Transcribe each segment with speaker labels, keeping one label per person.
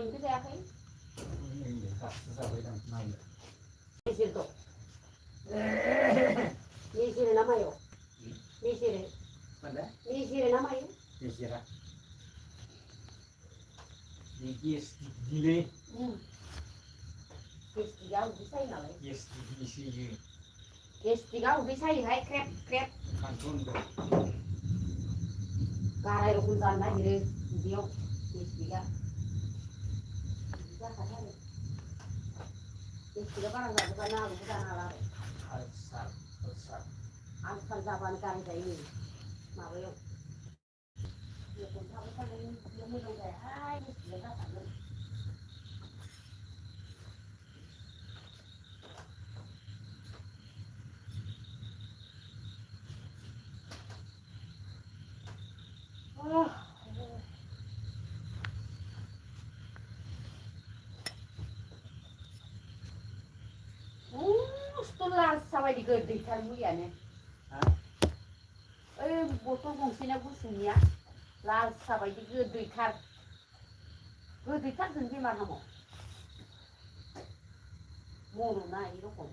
Speaker 1: ओंख्रि जायाखै
Speaker 2: जाबाय दं नायनो
Speaker 1: बेसेर दं बेसेर ना मायो बेसेर
Speaker 2: mana
Speaker 1: बेसेर ना मायो
Speaker 2: Desira Yes delay
Speaker 1: गेस्टिकआ उदै सायो नालाय
Speaker 2: yes isi
Speaker 1: गेस्टिकआ उदै सायोहाय ख्रेब ख्रेब
Speaker 2: kanton
Speaker 1: गाराय रखम जानो नागिरो उदैयाव गेस्टिकआ जाखायो आरो गेस्टिकआ बारा जाजोबाना आलुखौ जानो हाला आरो आलु साल जाबानो गाराय जायो माबायाव मेगन थाबाय थानायनि उदैयाव मोजां जायाहाय गेस्टिकआ जाखागोन लाल साबायदि गोदैथार मुलियानो ओइ बथल गंसेना गुसुनिया लाल साबायदि गोदैथार गोदैथारजों बेमार हामो मर'ना इ रखम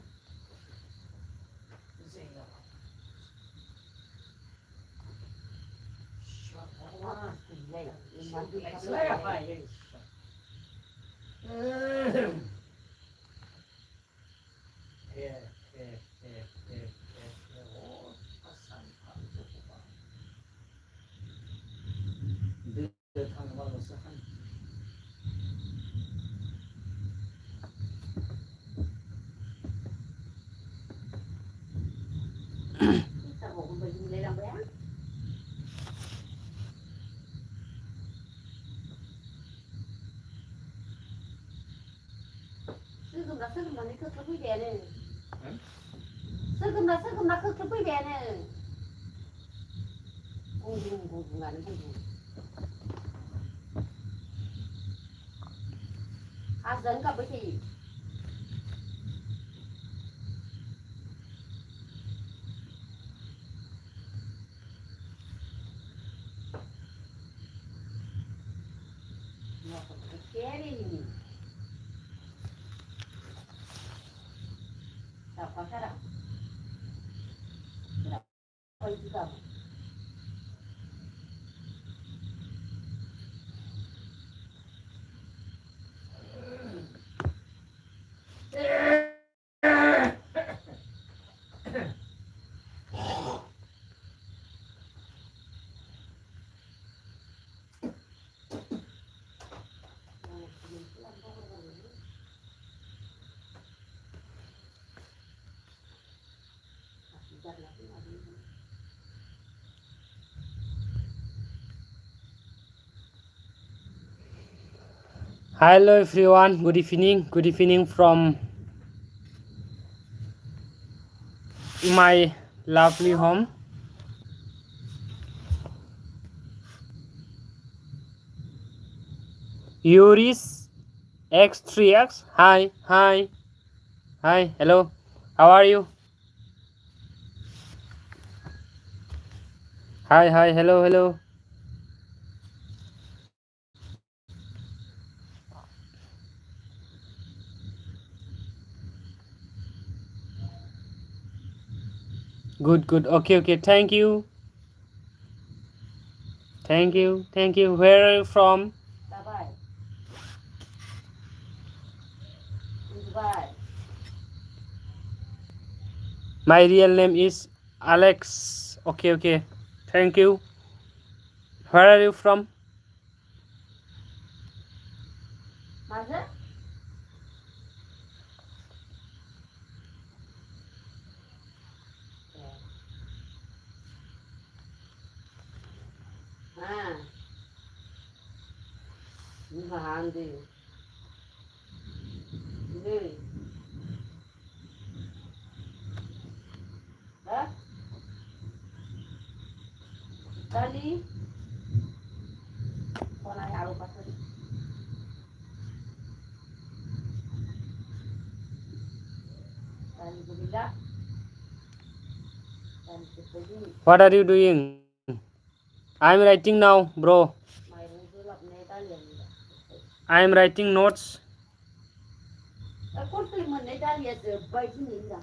Speaker 1: सोगोमना खोख्लोबफैबायानो गुंग्रुंआनो गुंग्रुं हाजोआनो गाबबाय थायो Pasara. Hoy digamos.
Speaker 3: Hello everyone, good evening from my lovely home. Yuris X3X, hi, hello, how are you? Hi, hello. Good, okay, thank you. Where are you from?
Speaker 1: Dubai.
Speaker 3: My real name is Alex. Okay, thank you. Where are you from?
Speaker 1: Mother? Handi. Ini. Hah? Tali. Kona ya lupa tadi. Tali berbeda. Tali seperti.
Speaker 3: What are you doing? I'm writing now, bro. I am writing notes.
Speaker 1: खनथै मोननाय दालिया जोब्बाय दिनै होनदां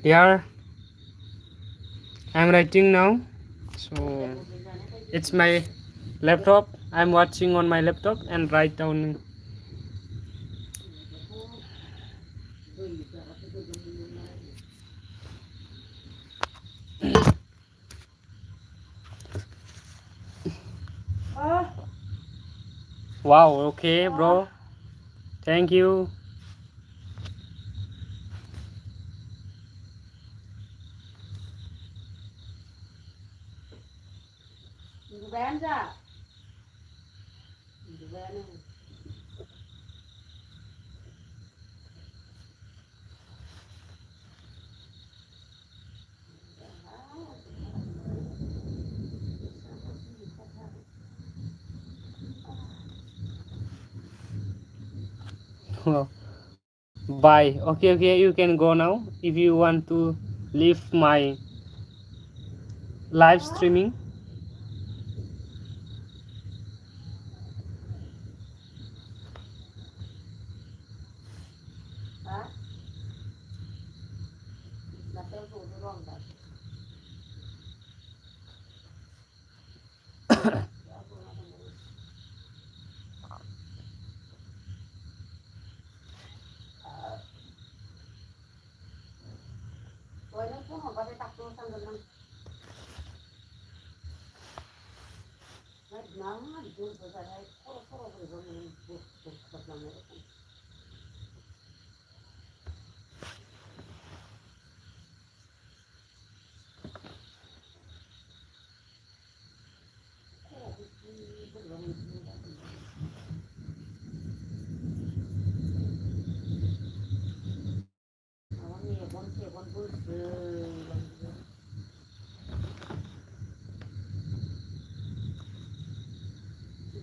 Speaker 3: Here I am writing now. So it's my laptop. I am watching on my laptop and write down. Wow, okay, bro. Thank you.
Speaker 1: uन्दुबायानो जा उन्दुबायानो
Speaker 3: Bye. Okay, okay, you can go now if you want to leave my live streaming.
Speaker 1: ha Dlatego to wygląda. Rồi nó cũng không có cái tắc luôn sang gần năm. Nó vui với cái cô với mình một lần nữa.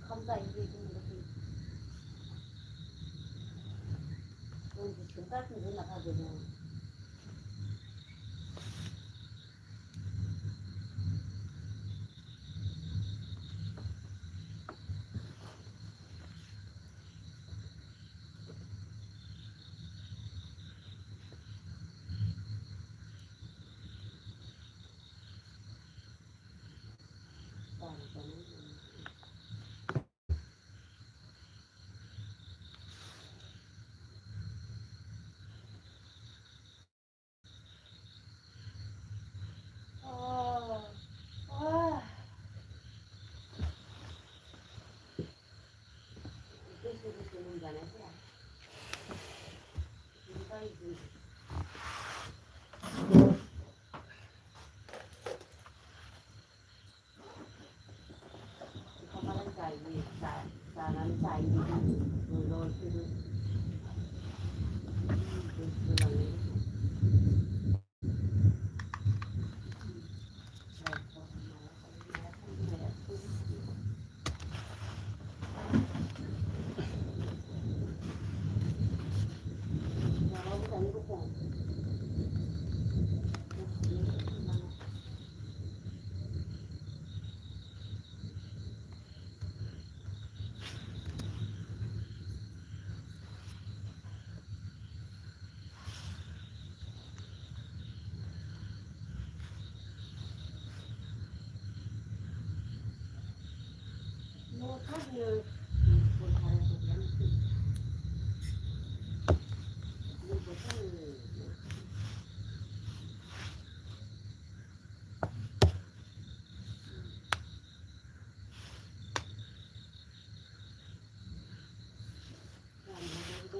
Speaker 1: Không dạy gì cho mình được chúng ta thì là phải được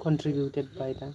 Speaker 3: Contributed by the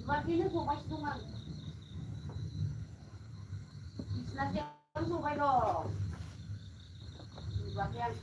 Speaker 1: Lagi na po, mas naman. Lagi ang subay do. Lagi ang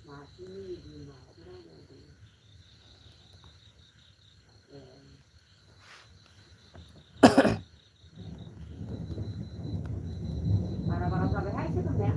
Speaker 1: mati di mana nanti. Para sampai hai sih kan ya.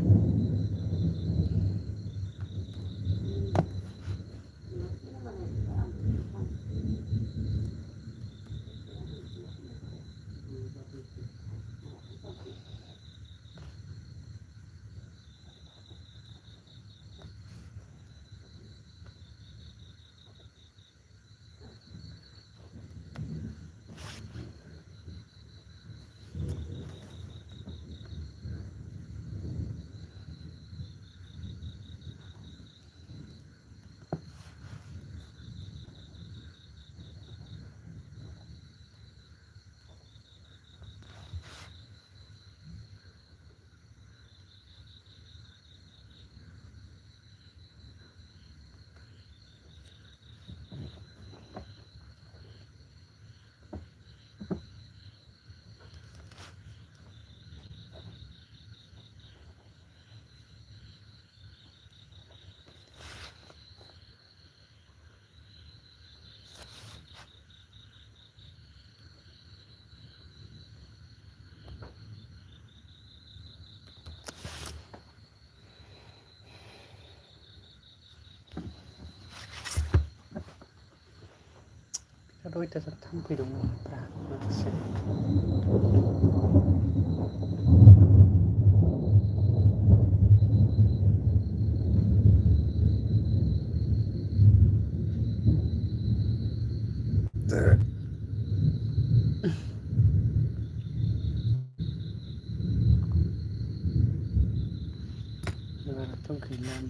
Speaker 3: Aduh, itu tetap hidung berat masih. Không khí làm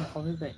Speaker 3: เขาไม่แบ่ง